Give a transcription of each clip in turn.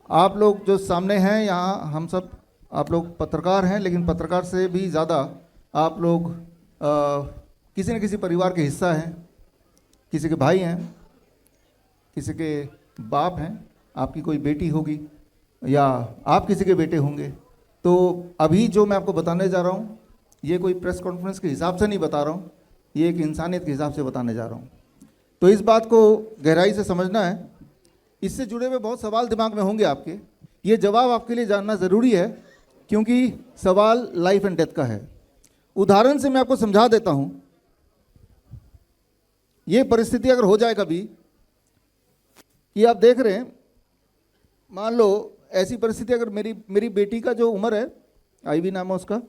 आप लोग जो सामने हैं यहाँ, हम सब आप लोग पत्रकार हैं, लेकिन पत्रकार से भी ज़्यादा आप लोग किसी न किसी परिवार के हिस्सा हैं, किसी के भाई हैं, किसी के बाप हैं, आपकी कोई बेटी होगी या आप किसी के बेटे होंगे। तो अभी जो मैं आपको बताने जा रहा हूँ, ये कोई प्रेस कॉन्फ्रेंस के हिसाब से नहीं बता रहा हूँ, ये एक इंसानियत के हिसाब से बताने जा रहा हूँ। तो इस बात को गहराई से समझना है। इससे जुड़े हुए बहुत सवाल दिमाग में होंगे आपके, ये जवाब आपके लिए जानना ज़रूरी है, क्योंकि सवाल लाइफ एंड डेथ का है। उदाहरण से मैं आपको समझा देता हूँ। ये परिस्थिति अगर हो जाए कभी कि आप देख रहे हैं, मान लो ऐसी परिस्थिति अगर मेरी बेटी का जो उम्र है, आईवी नाम है उसका,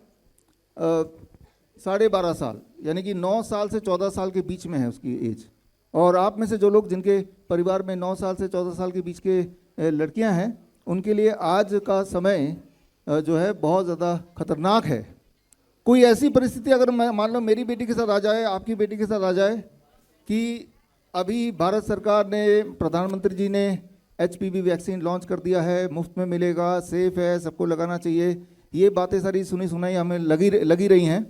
12.5 साल, यानी कि 9 साल से 14 साल के बीच में है उसकी एज। और आप में से जो लोग जिनके परिवार में 9 साल से 14 साल के बीच के लड़कियां हैं, उनके लिए आज का समय जो है बहुत ज़्यादा खतरनाक है। कोई ऐसी परिस्थिति अगर मैं मान लो मेरी बेटी के साथ आ जाए, आपकी बेटी के साथ आ जाए कि अभी भारत सरकार ने, प्रधानमंत्री जी ने HPV वैक्सीन लॉन्च कर दिया है, मुफ्त में मिलेगा, सेफ़ है, सबको लगाना चाहिए, ये बातें सारी सुनी सुनाई हमें लगी रही हैं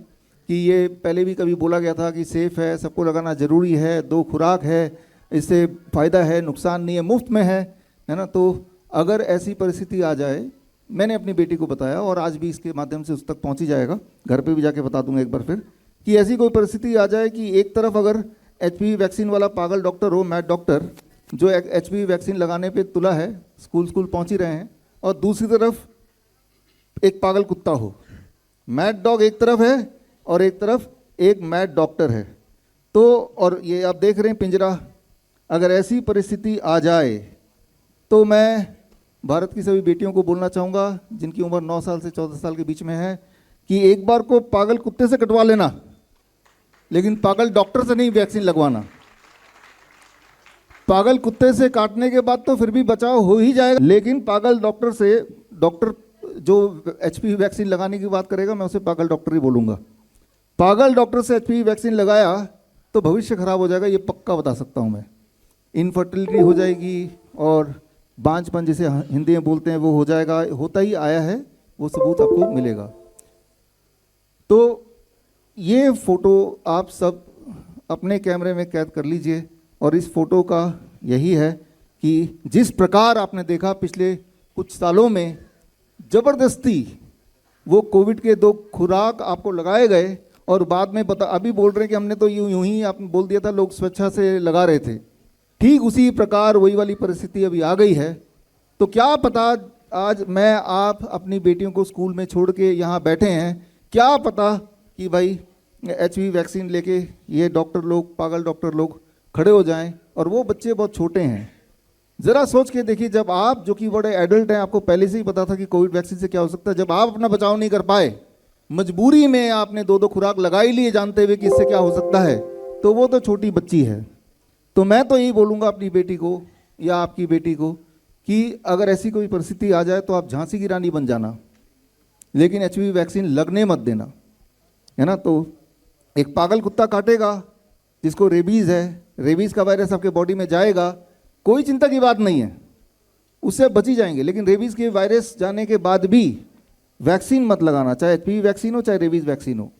कि ये पहले भी कभी बोला गया था कि सेफ़ है, सबको लगाना ज़रूरी है, 2 खुराक है, इससे फ़ायदा है, नुकसान नहीं है, मुफ्त में है ना। तो अगर ऐसी परिस्थिति आ जाए, मैंने अपनी बेटी को बताया और आज भी इसके माध्यम से उस तक पहुंची जाएगा, घर पे भी जाके बता दूंगा एक बार फिर, कि ऐसी कोई परिस्थिति आ जाए कि एक तरफ अगर HPV वैक्सीन वाला पागल डॉक्टर हो, मैड डॉक्टर, जो HPV वैक्सीन लगाने पे तुला है, स्कूल पहुंच ही रहे हैं, और दूसरी तरफ एक पागल कुत्ता हो। मैड डॉग एक तरफ है और एक तरफ एक मैड डॉक्टर है। तो और ये आप देख रहे हैं पिंजरा, अगर ऐसी परिस्थिति आ जाए तो मैं भारत की सभी बेटियों को बोलना चाहूँगा जिनकी उम्र 9 साल से 14 साल के बीच में है, कि एक बार को पागल कुत्ते से कटवा लेना, लेकिन पागल डॉक्टर से नहीं वैक्सीन लगवाना। पागल कुत्ते से काटने के बाद तो फिर भी बचाव हो ही जाएगा, लेकिन पागल डॉक्टर से, डॉक्टर जो HPV वैक्सीन लगाने की बात करेगा, मैं उसे पागल डॉक्टर ही बोलूँगा। पागल डॉक्टर से HPV वैक्सीन लगाया तो भविष्य खराब हो जाएगा, ये पक्का बता सकता हूँ मैं। इनफर्टिलिटी हो जाएगी और बांझपन जिसे हिंदी में बोलते हैं वो हो जाएगा, होता ही आया है, वो सबूत आपको मिलेगा। तो ये फ़ोटो आप सब अपने कैमरे में कैद कर लीजिए, और इस फोटो का यही है कि जिस प्रकार आपने देखा पिछले कुछ सालों में ज़बरदस्ती वो कोविड के 2 खुराक आपको लगाए गए, और बाद में अभी बोल रहे हैं कि हमने तो यूं ही आपने बोल दिया था, लोग स्वेच्छा से लगा रहे थे। ठीक उसी प्रकार वही वाली परिस्थिति अभी आ गई है। तो क्या पता आज मैं आप अपनी बेटियों को स्कूल में छोड़ के यहाँ बैठे हैं, क्या पता कि भाई HPV वैक्सीन लेके ये डॉक्टर लोग, पागल डॉक्टर लोग खड़े हो जाएं, और वो बच्चे बहुत छोटे हैं। ज़रा सोच के देखिए, जब आप जो कि बड़े एडल्ट हैं, आपको पहले से ही पता था कि कोविड वैक्सीन से क्या हो सकता है, जब आप अपना बचाव नहीं कर पाए, मजबूरी में आपने 2 खुराक लगा ही लिए जानते हुए कि इससे क्या हो सकता है, तो वो तो छोटी बच्ची है। तो मैं तो यही बोलूँगा अपनी बेटी को या आपकी बेटी को कि अगर ऐसी कोई परिस्थिति आ जाए तो आप झांसी की रानी बन जाना, लेकिन HPV वैक्सीन लगने मत देना, है ना। तो एक पागल कुत्ता काटेगा जिसको रेबीज़ है, रेबीज़ का वायरस आपके बॉडी में जाएगा, कोई चिंता की बात नहीं है, उससे बची जाएंगे। लेकिन रेबीज़ के वायरस जाने के बाद भी वैक्सीन मत लगाना, चाहे HPV वैक्सीन हो चाहे रेबीज़ वैक्सीन हो,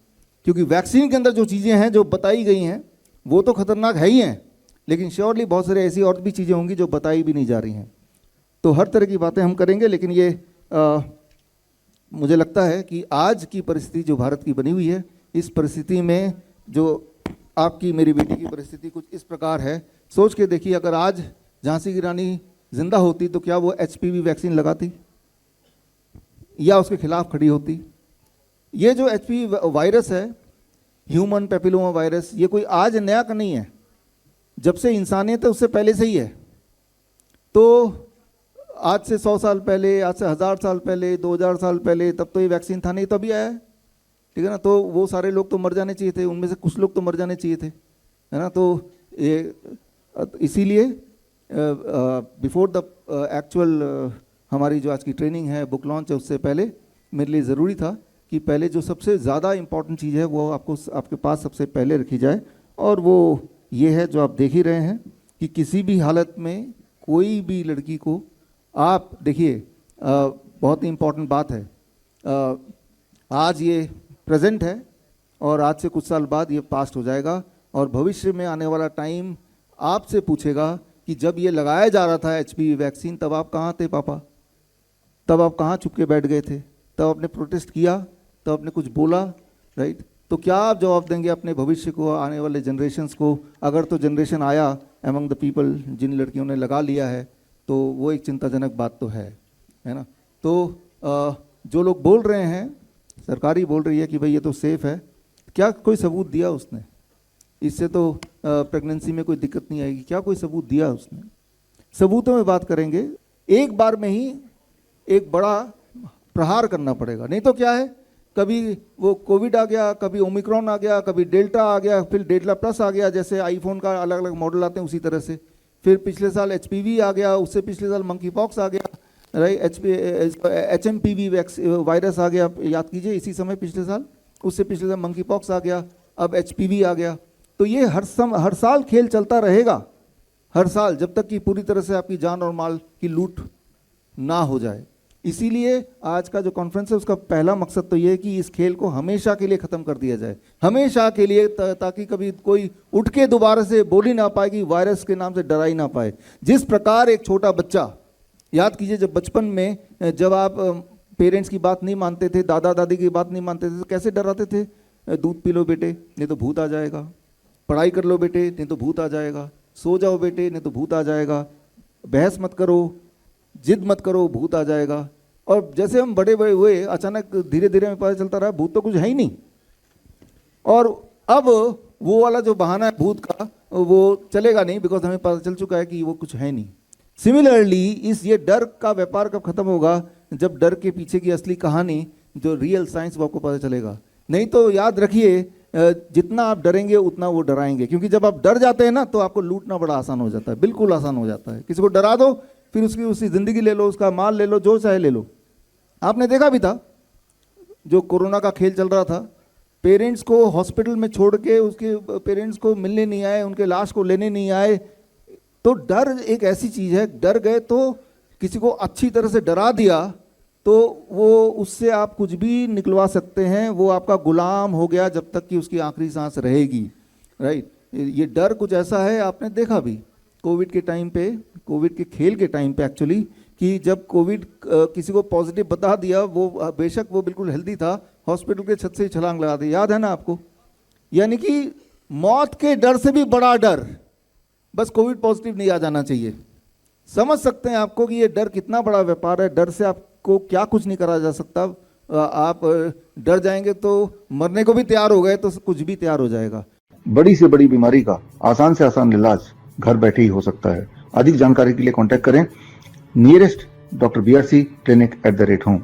क्योंकि वैक्सीन के अंदर जो चीज़ें हैं जो बताई गई हैं वो तो खतरनाक है ही हैं, लेकिन श्योरली बहुत सारी ऐसी और भी चीज़ें होंगी जो बताई भी नहीं जा रही हैं। तो हर तरह की बातें हम करेंगे, लेकिन ये मुझे लगता है कि आज की परिस्थिति जो भारत की बनी हुई है, इस परिस्थिति में जो आपकी मेरी बेटी की परिस्थिति कुछ इस प्रकार है। सोच के देखिए, अगर आज झांसी की रानी जिंदा होती तो क्या वो HPV वैक्सीन लगाती या उसके खिलाफ खड़ी होती? ये जो HPV वायरस है, ह्यूमन पेपिलोमा वायरस, ये कोई आज नया का नहीं है, जब से इंसानियत है उससे पहले से ही है। तो आज से 100 साल पहले, आज से 1000 साल पहले, 2000 साल पहले, तब तो ये वैक्सीन था नहीं, तभी आया है, ठीक है ना। तो वो सारे लोग तो मर जाने चाहिए थे, उनमें से कुछ लोग तो मर जाने चाहिए थे, है ना। तो ये इसीलिए बिफोर द एक्चुअल हमारी जो आज की ट्रेनिंग है, बुक लॉन्च है, उससे पहले मेरे लिए ज़रूरी था कि पहले जो सबसे ज़्यादा इम्पॉर्टेंट चीज़ है वो आपके पास सबसे पहले रखी जाए, और वो ये है जो आप देख ही रहे हैं कि किसी भी हालत में कोई भी लड़की को आप देखिए बहुत ही इम्पोर्टेंट बात है, आज ये प्रेजेंट है और आज से कुछ साल बाद ये पास्ट हो जाएगा और भविष्य में आने वाला टाइम आपसे पूछेगा कि जब ये लगाया जा रहा था HPV वैक्सीन, तब आप कहाँ थे पापा, तब आप कहाँ छुप के बैठ गए थे, तब आपने प्रोटेस्ट किया, तब आपने कुछ बोला, राइट? तो क्या आप जवाब देंगे अपने भविष्य को, आने वाले जनरेशन्स को? अगर तो जनरेशन आया एमंग द पीपल जिन लड़कियों ने लगा लिया है, तो वो एक चिंताजनक बात तो है ना? तो जो लोग बोल रहे हैं, सरकारी बोल रही है कि भाई ये तो सेफ़ है, क्या कोई सबूत दिया उसने? इससे तो प्रेगनेंसी में कोई दिक्कत नहीं आएगी, क्या कोई सबूत दिया उसने? सबूतों में बात करेंगे, एक बार में ही एक बड़ा प्रहार करना पड़ेगा, नहीं तो क्या है, कभी वो कोविड आ गया, कभी ओमिक्रॉन आ गया, कभी डेल्टा आ गया, फिर डेल्टा प्लस आ गया, जैसे आईफोन का अलग अलग मॉडल आते हैं उसी तरह से, फिर पिछले साल HPV आ गया, उससे पिछले साल मंकी पॉक्स आ गया, राइट? HMPV वायरस आ गया, याद कीजिए इसी समय पिछले साल, उससे पिछले साल मंकी पॉक्स आ गया, अब HPV आ गया। तो ये हर साल खेल चलता रहेगा, हर साल, जब तक कि पूरी तरह से आपकी जान और माल की लूट ना हो जाए। इसीलिए आज का जो कॉन्फ्रेंस है उसका पहला मकसद तो ये है कि इस खेल को हमेशा के लिए ख़त्म कर दिया जाए, हमेशा के लिए, ताकि कभी कोई उठ के दोबारा से बोल ही ना पाए कि वायरस के नाम से डरा ही ना पाए। जिस प्रकार एक छोटा बच्चा, याद कीजिए जब बचपन में जब आप पेरेंट्स की बात नहीं मानते थे, दादा दादी की बात नहीं मानते थे, तो कैसे डराते थे? दूध पी लो बेटे नहीं तो भूत आ जाएगा, पढ़ाई कर लो बेटे नहीं तो भूत आ जाएगा, सो जाओ बेटे नहीं तो भूत आ जाएगा, बहस मत करो, जिद मत करो, भूत आ जाएगा। और जैसे हम बड़े बड़े हुए, अचानक धीरे धीरे हमें पता चलता रहा भूत तो कुछ है ही नहीं, और अब वो वाला जो बहाना है भूत का वो चलेगा नहीं, बिकॉज हमें पता चल चुका है कि वो कुछ है नहीं। सिमिलरली ये डर का व्यापार कब खत्म होगा? जब डर के पीछे की असली कहानी, जो रियल साइंस, वो आपको पता चलेगा। नहीं तो याद रखिए, जितना आप डरेंगे उतना वो डराएंगे, क्योंकि जब आप डर जाते हैं ना तो आपको लूटना बड़ा आसान हो जाता है, बिल्कुल आसान हो जाता है। किसी को डरा दो, फिर उसकी ज़िंदगी ले लो, उसका माल ले लो, जो चाहे ले लो। आपने देखा भी था जो कोरोना का खेल चल रहा था, पेरेंट्स को हॉस्पिटल में छोड़ के उसके पेरेंट्स को मिलने नहीं आए, उनके लाश को लेने नहीं आए। तो डर एक ऐसी चीज़ है, डर गए तो किसी को अच्छी तरह से डरा दिया तो वो उससे आप कुछ भी निकलवा सकते हैं, वो आपका गुलाम हो गया जब तक कि उसकी आखिरी सांस रहेगी, राइट? ये डर कुछ ऐसा है, आपने देखा भी कोविड के टाइम पे, कोविड के खेल के टाइम पे एक्चुअली, कि जब कोविड किसी को पॉजिटिव बता दिया, वो बेशक वो बिल्कुल हेल्दी था, हॉस्पिटल के छत से ही छलांग लगा दी, याद है ना आपको? यानी कि मौत के डर से भी बड़ा डर, बस कोविड पॉजिटिव नहीं आ जाना चाहिए। समझ सकते हैं आपको कि ये डर कितना बड़ा व्यापार है, डर से आपको क्या कुछ नहीं करा जा सकता। आप डर जाएंगे तो मरने को भी तैयार हो गए तो कुछ भी तैयार हो जाएगा। बड़ी से बड़ी बीमारी का आसान से आसान इलाज घर बैठे ही हो सकता है। अधिक जानकारी के लिए कांटेक्ट करें nearest doctor BRC clinic @ home.